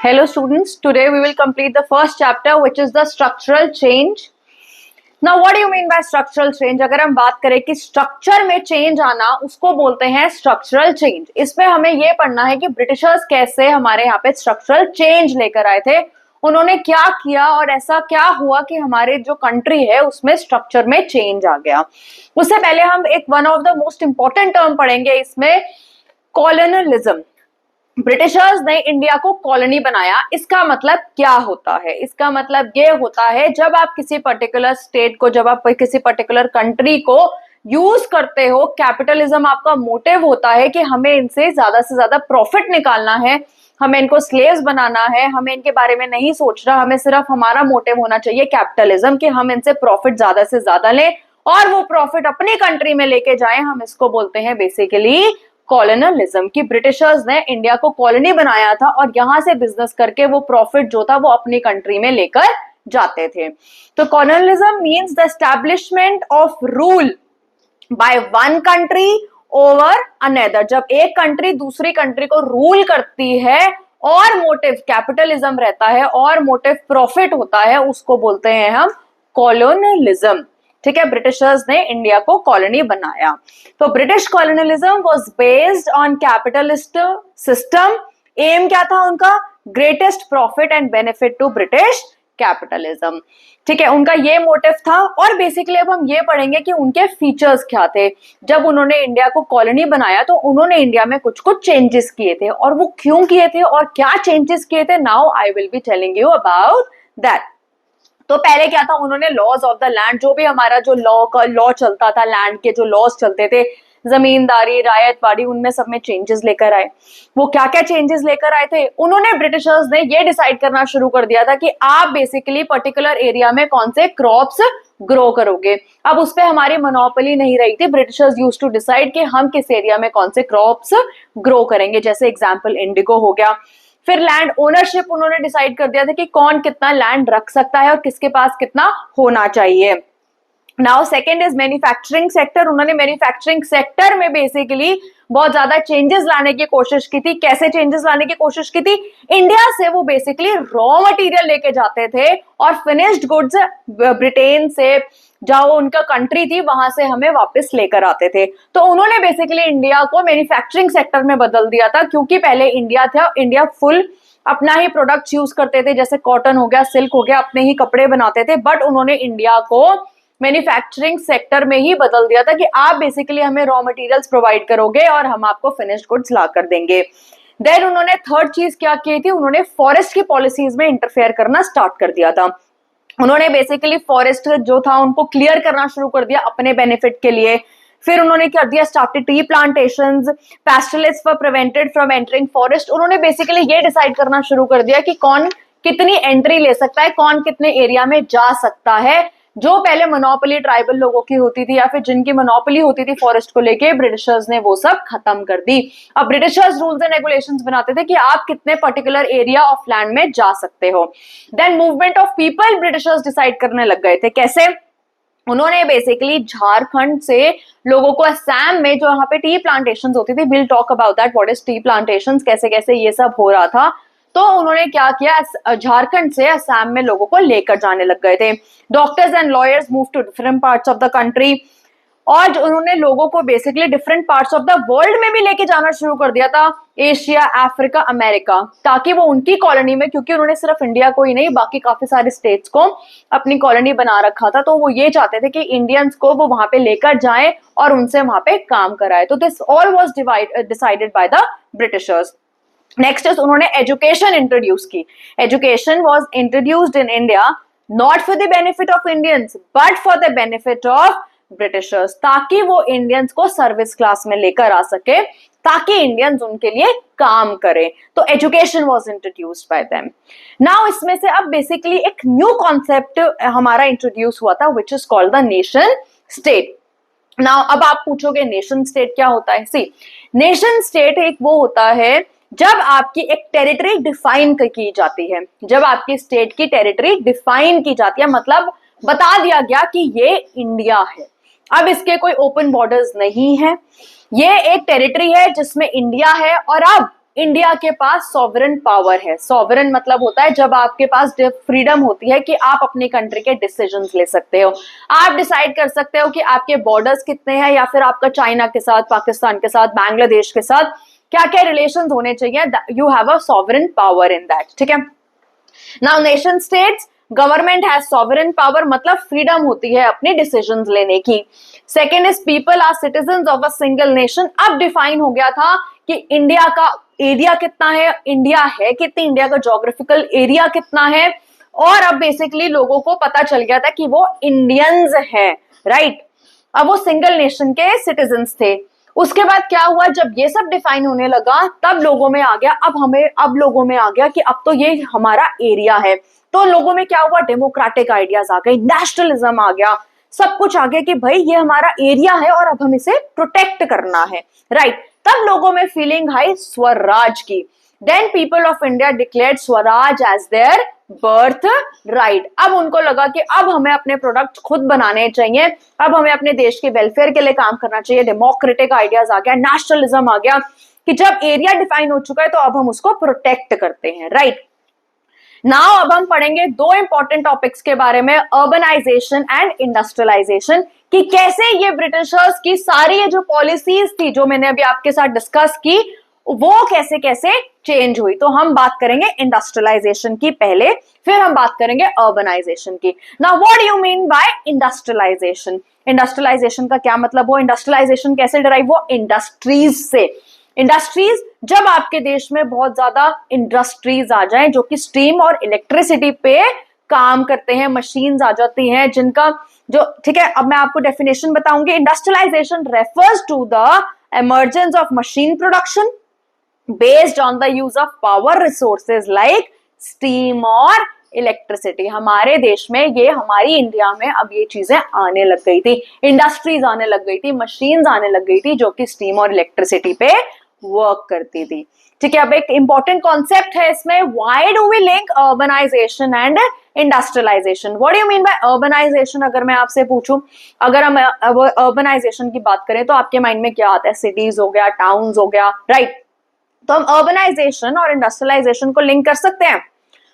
Hello students, today we will complete the first chapter which is the structural change. Now what do you mean by structural change? अगर हम बात करें कि structure में change आना उसको बोलते हैं स्ट्रक्चरल चेंज। इसमें हमें ये पढ़ना है कि ब्रिटिशर्स कैसे हमारे यहाँ पे स्ट्रक्चरल चेंज लेकर आए थे, उन्होंने क्या किया और ऐसा क्या हुआ कि हमारे जो कंट्री है उसमें स्ट्रक्चर में चेंज आ गया। उससे पहले हम एक one of the most important term पढ़ेंगे इसमें, कॉलोनियलिज्म। ब्रिटिशर्स ने इंडिया को कॉलोनी बनाया, इसका मतलब क्या होता है? इसका मतलब ये होता है जब आप किसी पर्टिकुलर स्टेट को, जब आप किसी पर्टिकुलर कंट्री को यूज करते हो, कैपिटलिज्म आपका मोटिव होता है कि हमें इनसे ज्यादा से ज्यादा प्रॉफिट निकालना है, हमें इनको स्लेव्स बनाना है, हमें इनके बारे में नहीं सोच रहा, हमें सिर्फ हमारा मोटिव होना चाहिए कैपिटलिज्म कि हम इनसे प्रॉफिट ज्यादा से ज्यादा लें और वो प्रॉफिट अपनी कंट्री में लेके जाएं। हम इसको बोलते हैं बेसिकली कॉलोनियलिज्म, की ब्रिटिशर्स ने इंडिया को कॉलोनी बनाया था और यहां से बिजनेस करके वो प्रॉफिट जो था वो अपनी कंट्री में लेकर जाते थे। तो colonialism means the establishment of rule by one country over another. जब एक कंट्री दूसरी कंट्री को रूल करती है और मोटिव कैपिटलिज्म रहता है और मोटिव प्रॉफिट होता है, उसको बोलते हैं हम कॉलोनियलिज्म। ठीक है, ब्रिटिशर्स ने इंडिया को कॉलोनी बनाया। तो British colonialism was based on capitalist system. Aim क्या था उनका? Greatest profit and benefit to British capitalism. ठीक है, उनका ये मोटिव था। और बेसिकली अब हम ये पढ़ेंगे कि उनके फीचर्स क्या थे। जब उन्होंने इंडिया को कॉलोनी बनाया तो उन्होंने इंडिया में कुछ कुछ चेंजेस किए थे, और वो क्यों किए थे और क्या चेंजेस किए थे, now I will be telling you about that. तो पहले क्या था, उन्होंने लॉज ऑफ द लैंड, जो भी हमारा जो लॉ चलता था, लैंड के जो लॉज चलते थे, जमींदारी, रायतवाड़ी, उनमें सब में चेंजेस लेकर आए। वो क्या क्या चेंजेस लेकर आए थे? उन्होंने, ब्रिटिशर्स ने ये डिसाइड करना शुरू कर दिया था कि आप बेसिकली पर्टिकुलर एरिया में कौन से क्रॉप्स ग्रो करोगे। अब उस पर हमारी मोनोपोली नहीं रही थी। ब्रिटिशर्स यूज्ड टू डिसाइड कि हम किस एरिया में कौन से क्रॉप्स ग्रो करेंगे। जैसे एग्जाम्पल इंडिगो हो गया। फिर लैंड ओनरशिप उन्होंने डिसाइड कर दिया था कि कौन कितना लैंड रख सकता है और किसके पास कितना होना चाहिए। Now second is manufacturing sector. उन्होंने मैन्युफैक्चरिंग सेक्टर में बेसिकली बहुत ज्यादा चेंजेस लाने की कोशिश की थी। कैसे चेंजेस लाने की कोशिश की थी? इंडिया से वो बेसिकली रॉ मटेरियल लेके जाते थे और फिनिश्ड गुड्स ब्रिटेन से, जहां उनका कंट्री थी, वहां से हमें वापस लेकर आते थे। तो उन्होंने बेसिकली इंडिया को मैन्युफैक्चरिंग सेक्टर में बदल दिया था, क्योंकि पहले इंडिया था, इंडिया फुल अपना ही प्रोडक्ट्स यूज करते थे, जैसे कॉटन हो गया, सिल्क हो गया, अपने ही कपड़े बनाते थे। बट उन्होंने इंडिया को मैन्युफैक्चरिंग सेक्टर में ही बदल दिया था कि आप बेसिकली हमें रॉ मटेरियल्स प्रोवाइड करोगे और हम आपको फिनिश्ड गुड्स ला कर देंगे। देन उन्होंने थर्ड चीज क्या की थी? उन्होंने फॉरेस्ट की पॉलिसीज में इंटरफेयर करना स्टार्ट कर दिया था। उन्होंने बेसिकली फॉरेस्ट जो था उनको क्लियर करना शुरू कर दिया अपने बेनिफिट के लिए। फिर उन्होंने कर दिया started tree plantations, pastoralist were prevented from entering forest. उन्होंने बेसिकली ये डिसाइड करना शुरू कर दिया कि कौन कितनी एंट्री ले सकता है, कौन कितने एरिया में जा सकता है। जो पहले मोनोपोली ट्राइबल लोगों की होती थी या फिर जिनकी मोनोपोली होती थी फॉरेस्ट को लेके, ब्रिटिशर्स ने वो सब खत्म कर दी। अब ब्रिटिशर्स रूल्स एंड रेगुलेशंस बनाते थे कि आप कितने पर्टिकुलर एरिया ऑफ लैंड में जा सकते हो। Then movement of people Britishers decide करने लग गए थे। कैसे? उन्होंने बेसिकली झारखंड से लोगों को असम में, जो यहाँ पे टी प्लांटेशंस होती थी, will talk about that what is T plantations, कैसे कैसे ये सब हो रहा था। तो उन्होंने क्या किया, झारखंड से असम में लोगों को लेकर जाने लग गए थे। Doctors and lawyers move to different parts of the country, और उन्होंने लोगों को basically different parts of the world में भी लेके जाना शुरू कर दिया था, एशिया, अफ्रीका, अमेरिका, ताकि वो उनकी कॉलोनी में, क्योंकि उन्होंने सिर्फ इंडिया को ही नहीं बाकी काफी सारे स्टेट्स को अपनी कॉलोनी बना रखा था, तो वो ये चाहते थे कि इंडियंस को वो वहां पे लेकर जाएं और उनसे वहां पे काम कराए। तो this all was decided by the Britishers. Next is, उन्होंने एजुकेशन इंट्रोड्यूस की। Education was introduced in India not for the benefit of Indians but for the benefit of Britishers, ताकि वो इंडियंस को सर्विस क्लास में लेकर आ सके, ताकि Indians उनके लिए काम करें। तो education was introduced by them. Now इसमें से अब बेसिकली एक न्यू कॉन्सेप्ट हमारा इंट्रोड्यूस हुआ था which is called the nation state. Now अब आप पूछोगे नेशन स्टेट क्या होता है? सी, नेशन स्टेट एक वो होता है जब आपकी एक टेरिटरी डिफाइन की जाती है, जब आपकी स्टेट की टेरिटरी डिफाइन की जाती है, मतलब बता दिया गया कि ये इंडिया है। अब इसके कोई ओपन बॉर्डर्स नहीं है, ये एक टेरिटरी है जिसमें इंडिया है, और अब इंडिया के पास सॉवरेन पावर है। सॉवरेन मतलब होता है जब आपके पास फ्रीडम होती है कि आप अपनी कंट्री के डिसीजंस ले सकते हो, आप डिसाइड कर सकते हो कि आपके बॉर्डर्स कितने हैं, या फिर आपका चाइना के साथ, पाकिस्तान के साथ, बांग्लादेश के साथ क्या क्या रिलेशंस होने चाहिए। You have a sovereign power in that, ठीक है। Now nation states, government has sovereign power, मतलब फ्रीडम होती है अपने डिसीजंस लेने की। Second is people are citizens of a single nation. अब डिफाइन हो गया था कि इंडिया का एरिया कितना है, इंडिया है कितनी, इंडिया का जोग्राफिकल एरिया कितना है, और अब बेसिकली लोगों को पता चल गया था कि वो इंडियंस हैं, राइट। अब वो सिंगल नेशन के सिटीजंस थे। उसके बाद क्या हुआ, जब ये सब डिफाइन होने लगा तब लोगों में आ गया, अब लोगों में आ गया कि अब तो ये हमारा एरिया है। तो लोगों में क्या हुआ, डेमोक्रेटिक आइडियाज आ गए, नेशनलिज्म आ गया, सब कुछ आ गया कि भाई ये हमारा एरिया है और अब हम इसे प्रोटेक्ट करना है, राइट। तब लोगों में फीलिंग आई स्वराज की। Then people of India declared swaraj as their birth right. अब उनको लगा कि अब हमें अपने प्रोडक्ट खुद बनाने चाहिए, अब हमें अपने देश के वेलफेयर के लिए काम करना चाहिए। डेमोक्रेटिक आइडियाज आ गया, नेशनलिज्म आ गया कि जब एरिया डिफाइन हो चुका है तो अब हम उसको प्रोटेक्ट करते हैं, राइट। नाउ अब हम पढ़ेंगे दो इंपॉर्टेंट टॉपिक्स के बारे में, अर्बनाइजेशन एंड इंडस्ट्रियलाइजेशन, कि कैसे ये ब्रिटिशर्स की सारी ये जो पॉलिसीज थी जो मैंने अभी आपके साथ डिस्कस की वो कैसे कैसे चेंज हुई। तो हम बात करेंगे इंडस्ट्रियलाइजेशन की पहले, फिर हम बात करेंगे अर्बनाइजेशन की। Now what do you mean by industrialisation? Industrialisation का क्या मतलब हो, इंडस्ट्रियलाइजेशन कैसे डराइव हो, इंडस्ट्रीज से। इंडस्ट्रीज, जब आपके देश में बहुत ज्यादा इंडस्ट्रीज आ जाएं जो कि स्टीम और इलेक्ट्रिसिटी पे काम करते हैं, मशीन्स आ जाती हैं जिनका जो, ठीक है। अब मैं आपको डेफिनेशन बताऊंगी। Industrialisation refers to the emergence of machine production based on the use of power resources like steam और इलेक्ट्रिसिटी। हमारे देश में, ये हमारी इंडिया में अब ये चीजें आने लग गई थी, इंडस्ट्रीज आने लग गई थी, मशीन्स आने लग गई थी जो कि स्टीम और इलेक्ट्रिसिटी पे वर्क करती थी, ठीक है। अब एक इंपॉर्टेंट कॉन्सेप्ट है इसमें, why do we link urbanisation and industrialisation? What do you mean by urbanisation? अगर मैं आपसे पूछूं, अगर हम अर्बनाइजेशन की बात करें तो आपके माइंड में क्या आता है? सिटीज हो गया, टाउन्स हो गया, राइट। तो हम अर्बनाइजेशन और इंडस्ट्रियलाइजेशन को लिंक कर सकते हैं,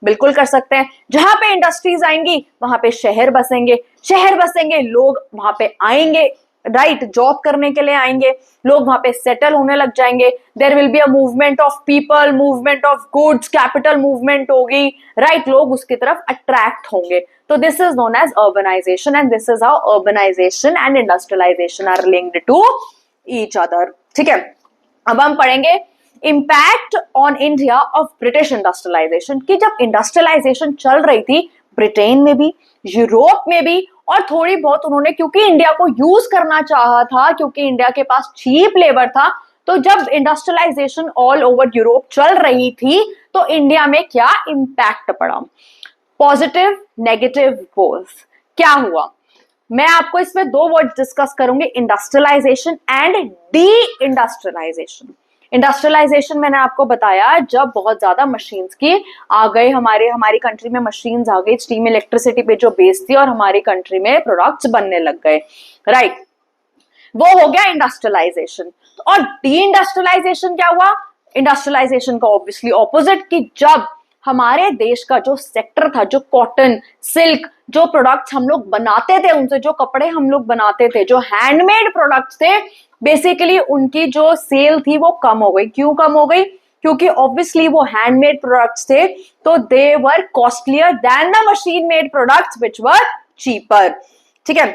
बिल्कुल कर सकते हैं। जहां पे इंडस्ट्रीज आएंगी वहां पे शहर बसेंगे, शहर बसेंगे, लोग वहां पे आएंगे, राइट, जॉब करने के लिए आएंगे, लोग वहां पे सेटल होने लग जाएंगे। There will be a movement of people, movement of goods, capital movement होगी, राइट, लोग उसकी तरफ अट्रैक्ट होंगे। तो this is known as urbanization and this is how urbanization and industrialization are linked to each other, ठीक है। अब हम पढ़ेंगे impact on India of British industrialization, कि जब इंडस्ट्रियलाइजेशन चल रही थी ब्रिटेन में भी, यूरोप में भी, और थोड़ी बहुत उन्होंने, क्योंकि इंडिया को यूज करना चाहा था, क्योंकि इंडिया के पास चीप लेबर था, तो जब इंडस्ट्रियलाइजेशन ऑल ओवर यूरोप चल रही थी तो इंडिया में क्या इम्पैक्ट पड़ा, पॉजिटिव नेगेटिव बोथ। क्या हुआ, मैं आपको इसमें दो वर्ड डिस्कस करूंगी, industrialization and deindustrialization. Industrialization मैंने आपको बताया जब बहुत ज्यादा मशीन्स की आ गए, हमारी कंट्री में मशीन्स आ गई, स्टीम इलेक्ट्रिसिटी पे जो बेस थी, और हमारी कंट्री में प्रोडक्ट्स बनने लग गए, राइट, वो हो गया इंडस्ट्रियलाइजेशन। और डी इंडस्ट्रियलाइजेशन क्या हुआ, इंडस्ट्रियलाइजेशन का ऑब्वियसली ऑपोजिट, कि जब हमारे देश का जो सेक्टर था, जो कॉटन, सिल्क, जो प्रोडक्ट्स हम लोग बनाते थे, उनसे जो कपड़े हम लोग बनाते थे, जो हैंडमेड प्रोडक्ट्स थे, बेसिकली उनकी जो सेल थी वो कम हो गई। क्यों कम हो गई? क्योंकि ऑब्वियसली वो हैंडमेड प्रोडक्ट्स थे, तो they were costlier than the machine made products which were cheaper, ठीक है।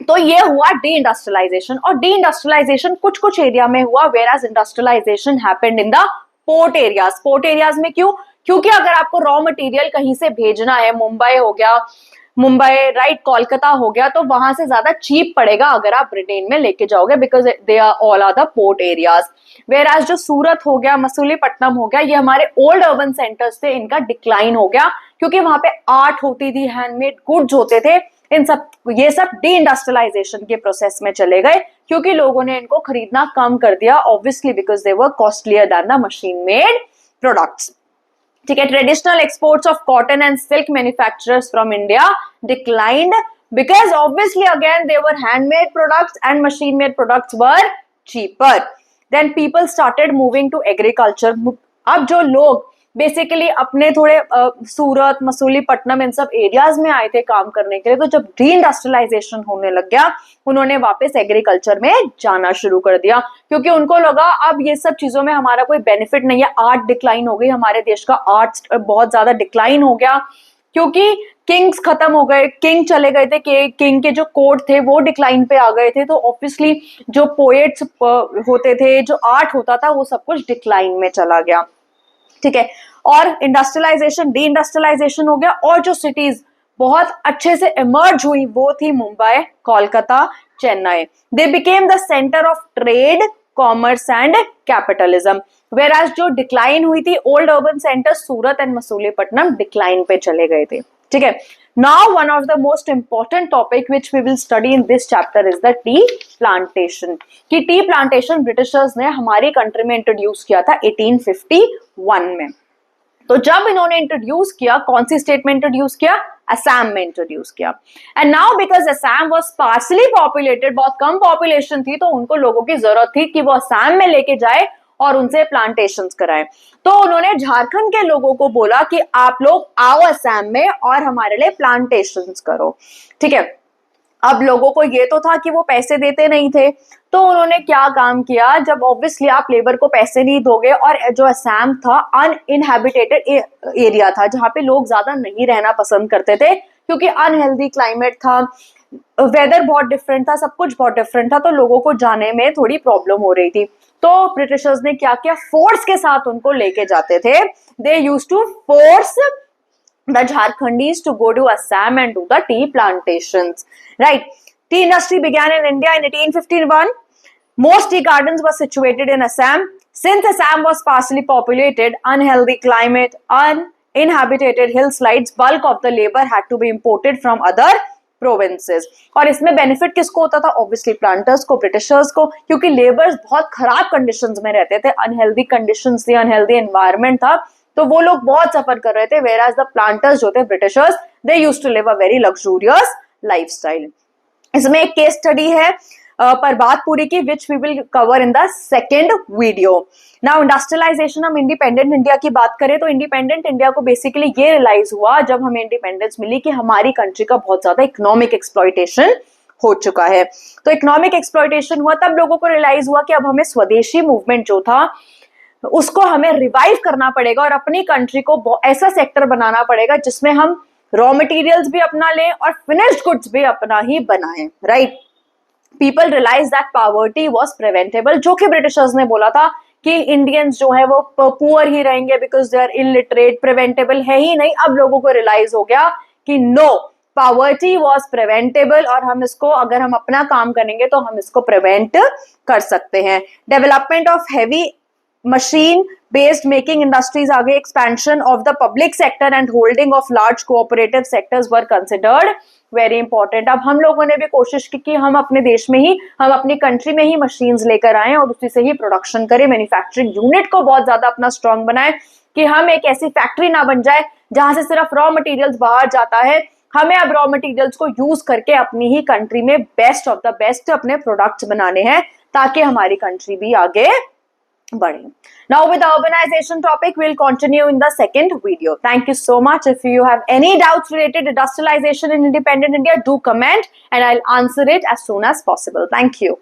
तो ये हुआ डी इंडस्ट्रियलाइजेशन। और डी इंडस्ट्रियलाइजेशन कुछ कुछ एरिया में हुआ, whereas industrialisation happened in the port areas. Port areas में क्यों? क्योंकि अगर आपको रॉ मटेरियल कहीं से भेजना है, मुंबई हो गया, मुंबई, राइट, कोलकाता हो गया, तो वहां से ज्यादा चीप पड़ेगा अगर आप ब्रिटेन में लेके जाओगे, because they are all are the port areas. Whereas जो सूरत हो गया, मसूलीपट्टनम हो गया, ये हमारे ओल्ड अर्बन सेंटर्स थे, इनका डिक्लाइन हो गया क्योंकि वहां पे आर्ट होती थी, हैंडमेड गुड्स होते थे, इन सब, ये सब डी इंडस्ट्रियलाइजेशन के प्रोसेस में चले गए क्योंकि लोगों ने इनको खरीदना कम कर दिया, obviously because they were costlier than the machine made products, ठीक है। Traditional exports of cotton and silk manufacturers from India declined because obviously again they were handmade products and machine made products were cheaper. Then people started moving to agriculture. अब जो लोग basically अपने थोड़े सूरत, मसूलीपट्टनम इन सब areas में आए थे काम करने के लिए, तो जब डी इंडस्ट्रियलाइजेशन होने लग गया, उन्होंने वापस एग्रीकल्चर में जाना शुरू कर दिया, क्योंकि उनको लगा अब ये सब चीजों में हमारा कोई बेनिफिट नहीं है। आर्ट डिक्लाइन हो गई, हमारे देश का आर्ट बहुत ज्यादा डिक्लाइन हो गया, क्योंकि किंग्स खत्म हो गए, किंग चले गए थे, किंग के जो कोर्ट थे वो डिक्लाइन पे आ गए थे, तो ऑब्वियसली जो पोएट्स होते थे, जो आर्ट होता था, वो सब कुछ डिक्लाइन में चला गया। ठीक है, और इंडस्ट्रियलाइजेशन, डी इंडस्ट्रियलाइजेशन हो गया, और जो सिटीज बहुत अच्छे से इमर्ज हुई वो थी Mumbai, Kolkata, Chennai. They became the centre of trade, commerce and capitalism. Whereas जो डिक्लाइन हुई थी old urban centre Surat and Masulipatnam decline पे चले गए थे। ठीक है, now one of the most important topic which we will study in this chapter is the tea plantation. कि टी प्लांटेशन ब्रिटिशर्स ने हमारी कंट्री में इंट्रोड्यूस किया था 1851 में। तो जब इन्होंने इंट्रोड्यूस किया, कौन सी स्टेट में इंट्रोड्यूस किया? असम में इंट्रोड्यूस किया। And now because Assam was sparsely populated, बहुत कम पॉपुलेशन थी, तो उनको लोगों की जरूरत थी कि वो असम में लेके जाए और उनसे प्लांटेशंस कराए। तो उन्होंने झारखंड के लोगों को बोला कि आप लोग आओ असम में और हमारे लिए प्लांटेशंस करो। ठीक है, अब लोगों को ये तो था कि वो पैसे देते नहीं थे, तो उन्होंने क्या काम किया, जब ऑब्वियसली आप लेबर को पैसे नहीं दोगे, और जो असम था अनइनहैबिटेटेड एरिया था, जहाँ पे लोग ज्यादा नहीं रहना पसंद करते थे, क्योंकि अनहेल्दी क्लाइमेट था, वेदर बहुत डिफरेंट था, सब कुछ बहुत डिफरेंट था, तो लोगों को जाने में थोड़ी प्रॉब्लम हो रही थी। तो ब्रिटिशर्स ने क्या किया, फोर्स के साथ उनको लेके जाते थे। They used to force the Jharkhandis to go to Assam and do the tea plantations. Right. Tea industry began in India in 1851. Most tea gardens were situated in Assam. Since Assam was sparsely populated, unhealthy climate, uninhabited hillsides, bulk of the labor had to be imported from other provinces. और इसमें benefit किसको होता था? Obviously planters को, Britishers को, क्योंकि labours बहुत खराब कंडीशंस में रहते थे, अनहेल्दी कंडीशंस थी, अनहेल्दी एनवायरनमेंट था, तो वो लोग बहुत सफर कर रहे थे। वेयर एज द प्लांटर्स जो थे Britishers, they used to live a very luxurious lifestyle. इसमें एक केस स्टडी है परबातपुरी की, which we will cover in the second video. Now industrialization, हम इंडिपेंडेंट इंडिया की बात करें तो इंडिपेंडेंट इंडिया को बेसिकली ये रियलाइज हुआ जब हमें इंडिपेंडेंस मिली कि हमारी कंट्री का बहुत ज्यादा इकोनॉमिक एक्सप्लॉयटेशन हो चुका है। तो इकोनॉमिक एक्सप्लॉयटेशन हुआ तब लोगों को रियलाइज हुआ कि अब हमें स्वदेशी मूवमेंट जो था उसको हमें रिवाइव करना पड़ेगा, और अपनी कंट्री को ऐसा सेक्टर बनाना पड़ेगा जिसमें हम रॉ मटेरियल्स भी अपना लें और फिनिश्ड गुड्स भी अपना ही बनाएं। Right, people realize that poverty was preventable, जो कि ब्रिटिशर्स ने बोला था कि इंडियंस जो है वो पुअर ही रहेंगे because they are illiterate, preventable है ही नहीं। अब लोगों को रियलाइज हो गया कि नो, पॉवर्टी वाज प्रिवेंटेबल, और हम इसको, अगर हम अपना काम करेंगे तो हम इसको प्रिवेंट कर सकते हैं। Development of heavy machine based making industries आ गई, expansion of the public sector and holding of large cooperative sectors were considered very important. अब हम लोगों ने भी कोशिश की कि हम अपने देश में ही, हम अपनी कंट्री में ही मशीन्स लेकर आए और उसी से ही प्रोडक्शन करें, मैन्युफैक्चरिंग यूनिट को बहुत ज्यादा अपना स्ट्रांग बनाए, कि हम एक ऐसी फैक्ट्री ना बन जाए जहां से सिर्फ रॉ मटेरियल्स बाहर जाता है। हमें अब रॉ मटेरियल्स को यूज करके अपनी ही कंट्री में बेस्ट ऑफ द बेस्ट अपने प्रोडक्ट्स बनाने हैं, ताकि हमारी कंट्री भी आगे बढ़े। Now with the urbanization topic, we'll continue in the second video. Thank you so much. If you have any doubts related to industrialization in independent India, do comment and I'll answer it as soon as possible. Thank you.